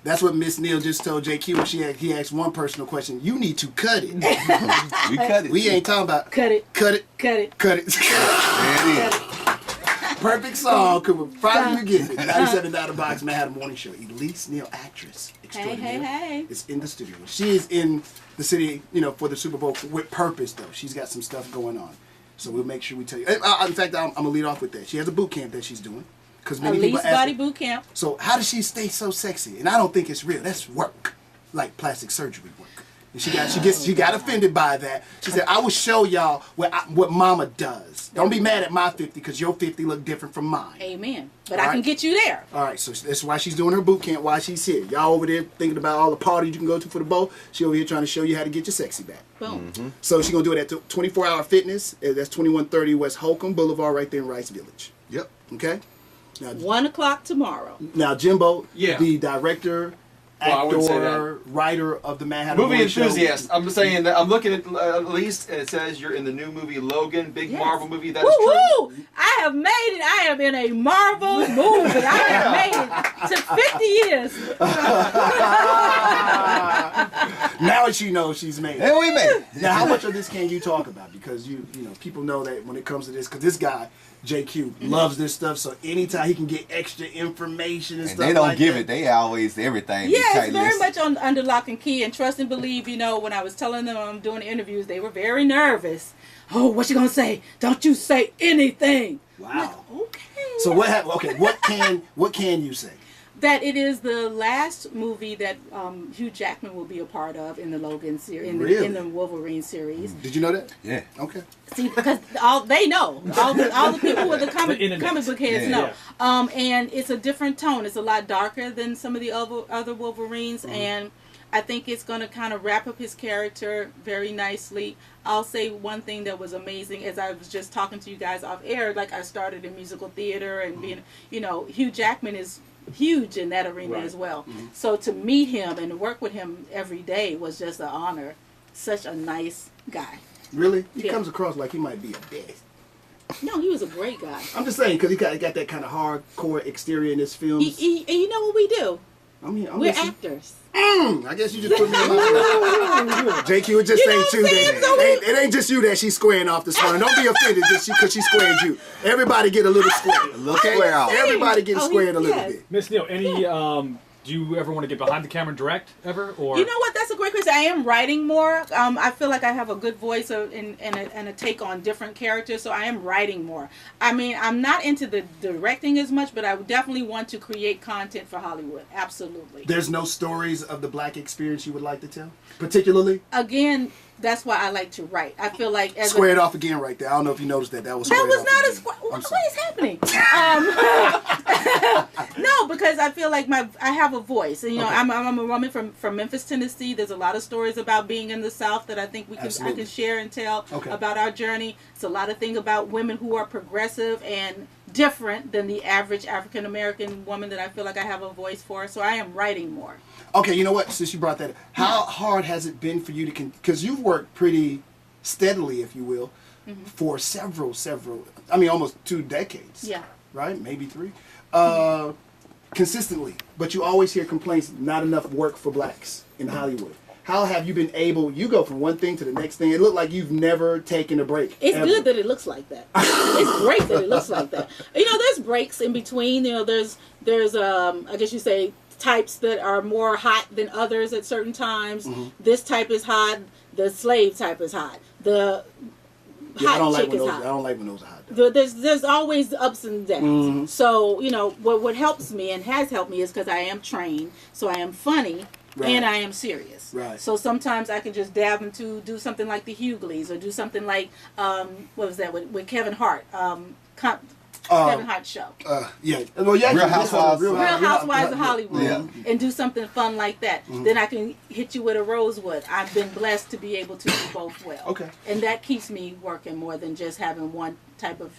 That's what Miss Neal just told JQ when he asked one personal question. You need to cut it. We cut it. We ain't talking about cut it. Cut it. Cut it. Cut it. There it is. Perfect song. Friday you get it. 97 Down the Box, Madd Hatta Morning Show. Elise Neal, actress extraordinaire. Hey. Is in the studio. She is in the city, for the Super Bowl with purpose, though. She's got some stuff going on. So we'll make sure we tell you. In fact, I'm going to lead off with that. She has a boot camp that she's doing. Elise Body Boot Camp. So how does she stay so sexy? And I don't think it's real. That's work, like plastic surgery work. And she got offended by that. She said, "I will show y'all what Mama does. Don't be mad at my 50 because your 50 look different from mine." Amen. But I can get you there. All right. So that's why she's doing her boot camp. Why she's here. Y'all over there thinking about all the parties you can go to for the bowl. She over here trying to show you how to get your sexy back. Boom. Mm-hmm. So she's gonna do it at 24-hour Fitness. That's 2130 West Holcombe Boulevard, right there in Rice Village. Yep. Okay. Now, 1 o'clock tomorrow. Now, Jimbo, Yeah. the director, I wouldn't say actor, writer of the Madd Hatta Movie Morning Show. enthusiast. I'm saying that I'm looking at Elise, and it says you're in the new movie Logan, big Yes. Marvel movie. That is true. Woo-hoo! I have made it. I am in a Marvel movie. I have made it to 50 years. Now she knows she's made it. And we made it. Now, how much of this can you talk about? Because people know that when it comes to this, because this guy, JQ, loves this stuff. So anytime he can get extra information and stuff They don't like give that, it. They always everything. Yeah, it's very much under lock and key. And trust and believe, when I was telling them I'm doing the interviews, they were very nervous. Oh, what you gonna say? Don't you say anything. Wow. I'm like, okay. So what happened? Okay, what can you say? That it is the last movie that Hugh Jackman will be a part of in the Logan series, in the Wolverine series. Did you know that? Yeah. Okay. See, because they know, all the people with the comic book heads know. Yeah. And it's a different tone. It's a lot darker than some of the other Wolverines, and I think it's going to kind of wrap up his character very nicely. I'll say one thing that was amazing, as I was just talking to you guys off air, like I started in musical theater and being, Hugh Jackman is huge in that arena as well. So to meet him and work with him every day was just an honor. Such a nice guy. Really? He comes across like he might be a bitch. No, he was a great guy. I'm just saying, because he got that kind of hardcore exterior in his films. And you know what we do? I'm We're actors. I guess you just put me in my JQ was just saying too that it ain't just you that she's squaring off this morning. Don't be offended just because she squared you. Everybody get a little square. Look square out. Everybody getting squared a little bit. Miss Neal, do you ever want to get behind the camera and direct ever? Or You know what? That's a great question. I am writing more. I feel like I have a good voice and a take on different characters, so I am writing more. I mean, I'm not into the directing as much, but I would definitely want to create content for Hollywood. Absolutely. There's no stories of the black experience you would like to tell, particularly? Again, that's why I like to write. I feel like Square it off again right there. I don't know if you noticed that. That was that was off not again. a square. I'm What sorry. is happening? No, because I feel like I have a voice. And, I'm a woman from Memphis, Tennessee. There's a lot of stories about being in the South that I think I can share and tell about our journey. It's a lot of things about women who are progressive and different than the average African American woman that I feel like I have a voice for. So I am writing more. Okay, you know what? Since you brought that up, how hard has it been for you to, because you've worked pretty steadily, if you will, for several, I mean, almost 2 decades. Yeah. Right? Maybe 3. Consistently. But you always hear complaints, not enough work for blacks in Hollywood. How have you been able, you go from one thing to the next thing. It looked like you've never taken a break. It's ever. good that it looks like that. It's great that it looks like that. There's breaks in between. There's I guess you say, types that are more hot than others at certain times. This type is hot. The slave type is hot. The hot chick is hot. I don't like when those are hot. There's always ups and downs. So what helps me and has helped me is because I am trained. So I am funny. Right. And I am serious. Right. So sometimes I can just dab into do something like the Hughleys or do something like what was that with Kevin Hart? Kevin Hart show. Yeah. Well, yeah. Real Housewives. Real Housewives of Hollywood. Yeah. And do something fun like that. Then I can hit you with a Rosewood. I've been blessed to be able to do both well. Okay. And that keeps me working more than just having one type of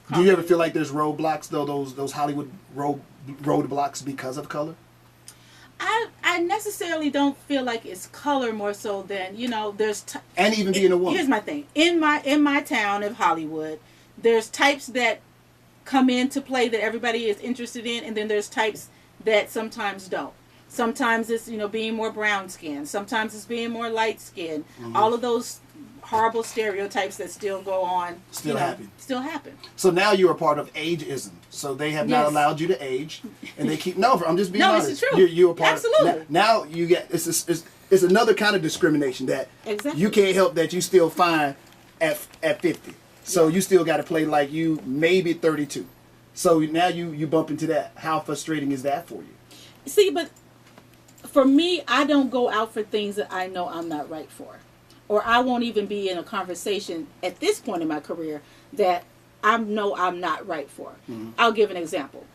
comedy. Do you ever feel like there's roadblocks, though, those Hollywood roadblocks because of color? I necessarily don't feel like it's color more so than, there's... And even being a woman. Here's my thing. In my town of Hollywood, there's types that come into play that everybody is interested in, and then there's types that sometimes don't. Sometimes it's, you know, being more brown skinned. Sometimes it's being more light skinned. All of those horrible stereotypes that still go on. Still happen. Still happen. So now you're a part of ageism. So they have not Yes. allowed you to age, and they keep. No, I'm just being No, honest. this is true. You're a part. Absolutely. Now you get it's another kind of discrimination that Exactly. you can't help that you still fine at 50. So you still got to play like you maybe 32. So now you bump into that. How frustrating is that for you? See, but for me, I don't go out for things that I know I'm not right for. Or I won't even be in a conversation at this point in my career that I know I'm not right for. I'll give an example.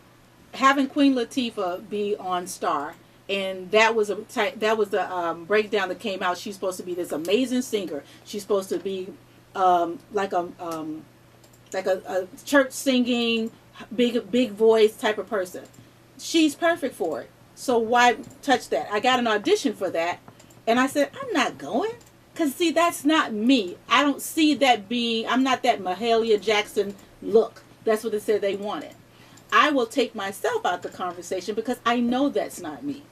Having Queen Latifah be on Star, and that was a breakdown that came out. She's supposed to be this amazing singer. She's supposed to be like a church singing, big voice type of person. She's perfect for it. So why touch that? I got an audition for that, and I said, I'm not going. Because, see, that's not me. I don't see that being, I'm not that Mahalia Jackson look. That's what they said they wanted. I will take myself out the conversation because I know that's not me.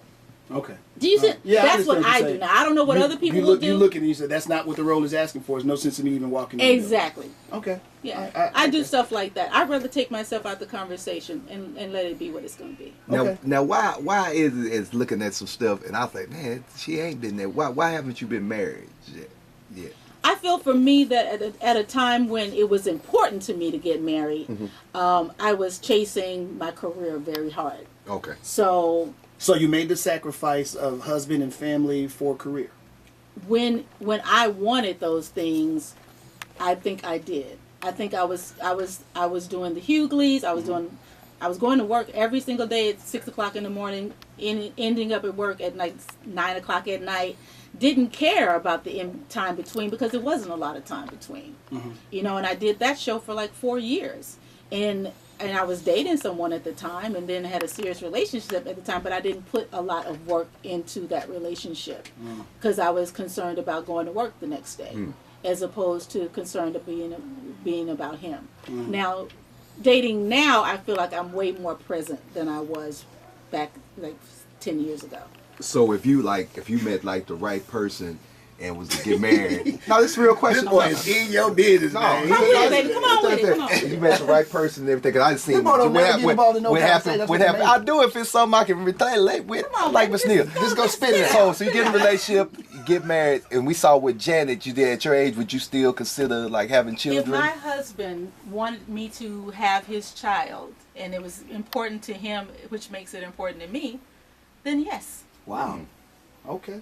Okay. Do you see? Yeah, I That's what understand what I you're do saying. now. I don't know what other people will do. You look at it and you say, that's not what the role is asking for. There's no sense in me even walking in. Exactly. Okay. Yeah. I do stuff like that. I'd rather take myself out the conversation and let it be what it's going to be. Okay. Now why is it is looking at some stuff and I think, man, she ain't been there. Why haven't you been married yet? Yeah. I feel for me that at a time when it was important to me to get married, I was chasing my career very hard. Okay. So you made the sacrifice of husband and family for career. when I wanted those things, I think I did. I think I was doing the Hughleys. I was going to work every single day at 6 o'clock in the morning, ending up at work at like 9 o'clock at night. Didn't care about the time between because there wasn't a lot of time between. You know, and I did that show for like 4 years, and I was dating someone at the time, and then had a serious relationship at the time. But I didn't put a lot of work into that relationship because I was concerned about going to work the next day, as opposed to concerned of being about him. Now, dating now, I feel like I'm way more present than I was back like 10 years ago. So if you met like the right person and was to get married. No, this is a real question. This boy is in your business, man. Come with it, baby. Come on with it. Come on with it. You met the right person and everything. Cause I just seen Come on, don't never get involved in no conversation. That's what they I do if it's something I can relate with. Come on, like baby. Miss Neal. Just go spit it. So you get in a relationship, you get married, and we saw with Janet, you did at your age, would you still consider like having If children? my husband wanted me to have his child, and it was important to him, which makes it important to me, then yes. Wow. Okay.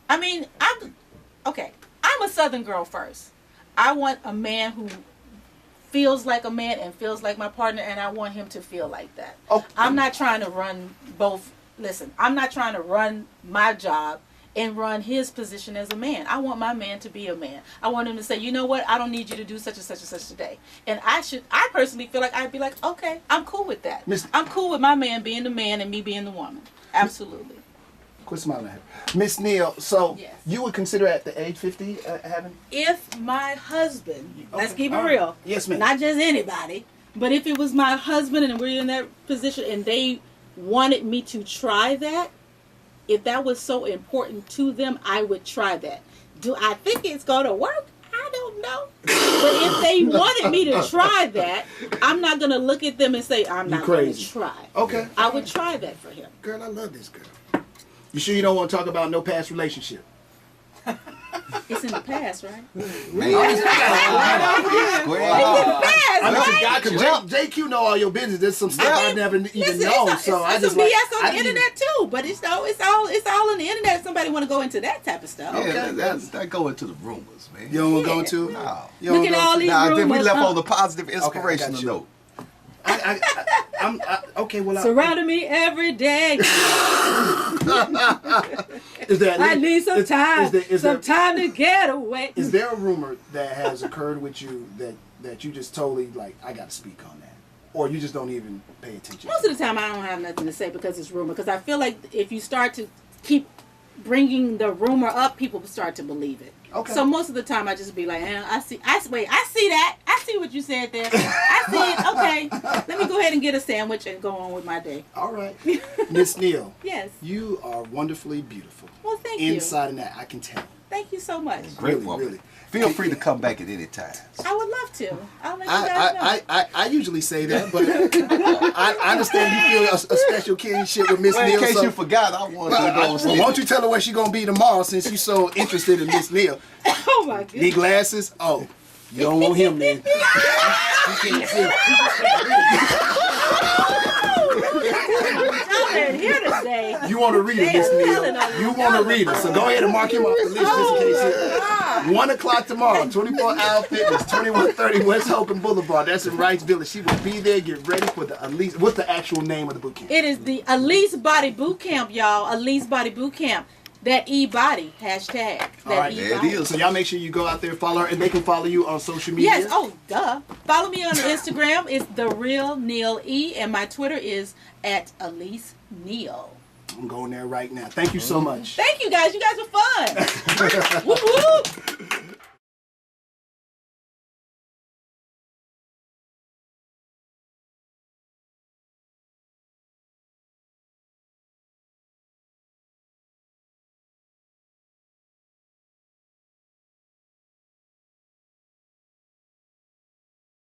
I mean, I'm a Southern girl first. I want a man who feels like a man and feels like my partner, and I want him to feel like that. Oh. I'm not trying to run both. Listen, I'm not trying to run my job and run his position as a man. I want my man to be a man. I want him to say, you know what, I don't need you to do such and such and such today. And I personally feel like I'd be like, okay, I'm cool with that. I'm cool with my man being the man and me being the woman. Absolutely. Quit smiling at her. Miss Neal, so Yes. you would consider at the age 50 having? If my husband, let's keep it all right. real. Yes, ma'am. Not just anybody, but if it was my husband and we're in that position and they wanted me to try that, if that was so important to them, I would try that. Do I think it's going to work? I don't know. But if they wanted me to try that, I'm not going to look at them and say, I'm not going to try. Okay. I would try that for him. Girl, I love this girl. You sure you don't want to talk about no past relationship? It's in the past, right? JQ know all your business. There's some stuff I've never even known. So I just BS on the internet too, but it's all on the internet. If somebody want to go into that type of stuff. Yeah, that go into the rumors, man. You don't want to go into? No. Look at all these rumors. Then we left on the huh? positive, inspirational note. Okay, well, Surrounding me every day. is that I need some time. Is time to get away. Is there a rumor that has occurred with you that you just totally like, I got to speak on that, or you just don't even pay attention? Most of the time, I don't have nothing to say because it's rumor. Because I feel like if you start to keep bringing the rumor up, people start to believe it. Okay. So most of the time, I just be like, I see that. see what you said there. I said, okay, let me go ahead and get a sandwich and go on with my day. All right. Miss Neal. Yes. You are wonderfully beautiful. Well, thank you. Inside and out, I can tell. Thank you so much. Great Really, woman. really. Feel free to come back at any time. I would love to. I'll let you guys know. I usually say that, but I understand you feel a special kinship with Miss Well, Neal. in case so, you forgot, I wanted to go well, why don't you tell her where she's going to be tomorrow since you're so interested in Miss Neal? Oh my goodness. Need glasses? Oh, you don't want him then. You can't see. Y'all ain't here today. You want to read it, Miss Neal. You want to read it, so go ahead and mark him off the list just in case. 1 o'clock tomorrow, 24-hour fitness, 2130 West Holcombe Boulevard. That's in Rice Village. She will be there. Get ready for the Elise. What's the actual name of the boot camp? It is the Elise Body Bootcamp, y'all. Elise Body Bootcamp. That E-Body hashtag. That All right, E-Body. there it is. So y'all make sure you go out there, follow her, and they can follow you on social media. Yes. Oh, duh. Follow me on Instagram. It's The Real Neal E. And my Twitter is at Elise Neal. I'm going there right now. Thank you so much. Thank you guys. You guys were fun. Woo-hoo.